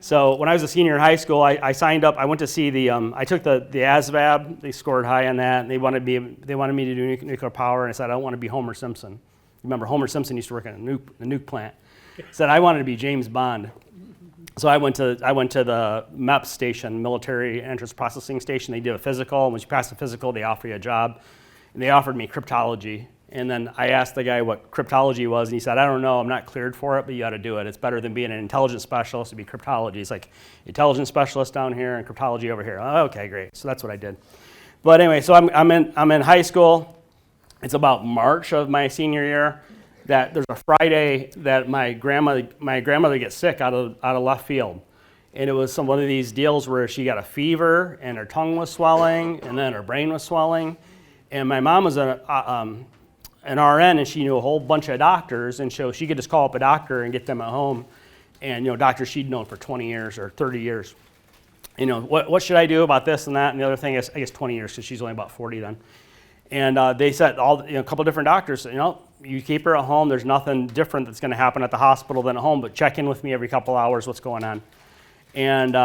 So when I was a senior in high school, I signed up. I went to see I took the ASVAB. They scored high on that, and they wanted me to do nuclear power. And I said, I don't want to be Homer Simpson. Remember, Homer Simpson used to work in a nuke plant. I said I wanted to be James Bond. So I went to the MEP station, Military Entrance Processing Station. They did a physical. And once you pass the physical, they offer you a job. And they offered me cryptology. And then I asked the guy what cryptology was, and he said, I don't know, I'm not cleared for it, but you got to do it. It's better than being an intelligence specialist to be cryptology. It's like intelligence specialist down here and cryptology over here. Oh, okay, great. So that's what I did. But anyway, so I'm in high school. It's about March of my senior year. That there's a Friday that my grandmother gets sick out of left field. And it was one of these deals where she got a fever and her tongue was swelling and then her brain was swelling. And my mom was an RN, and she knew a whole bunch of doctors, and so she could just call up a doctor and get them at home. And doctors she'd known for 20 years or 30 years. What should I do about this and that? And the other thing is, I guess 20 years, because she's only about 40 then. And they said a couple different doctors said, you keep her at home. There's nothing different that's going to happen at the hospital than at home, but check in with me every couple hours. What's going on? And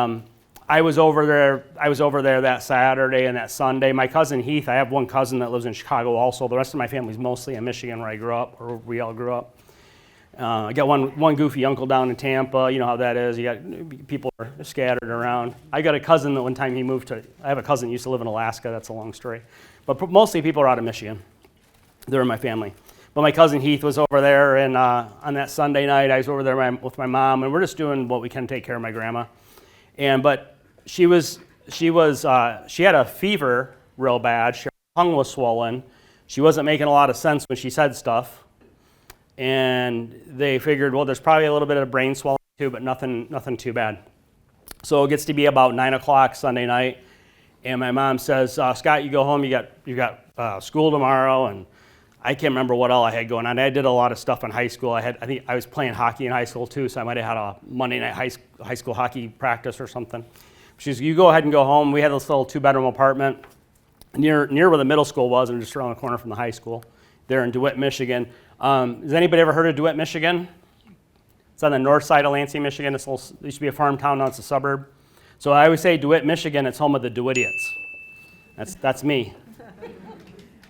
I was over there that Saturday and that Sunday. My cousin Heath, I have one cousin that lives in Chicago also. The rest of my family's mostly in Michigan where I grew up, or we all grew up. I got one goofy uncle down in Tampa. You know how that is. You got people are scattered around. I got a cousin that one time I have a cousin that used to live in Alaska. That's a long story. But mostly people are out of Michigan. They're in my family. But my cousin Heath was over there, and on that Sunday night, I was over there with my mom, and we're just doing what we can to take care of my grandma. But she had a fever real bad. Her tongue was swollen. She wasn't making a lot of sense when she said stuff. And they figured, well, there's probably a little bit of brain swelling too, but nothing too bad. So it gets to be about 9 o'clock Sunday night, and my mom says, Scott, you go home. You got school tomorrow, and I can't remember what all I had going on. I did a lot of stuff in high school. I think I was playing hockey in high school too, so I might have had a Monday night high school hockey practice or something. She says, you go ahead and go home. We had this little 2-bedroom apartment near where the middle school was, and just around the corner from the high school there in DeWitt, Michigan. Has anybody ever heard of DeWitt, Michigan? It's on the north side of Lansing, Michigan. It used to be a farm town, now it's a suburb. So I always say DeWitt, Michigan, it's home of the DeWittians. That's me.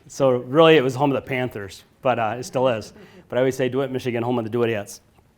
So really it was home of the Panthers, but it still is. But I always say DeWitt, Michigan, home of the DeWittians.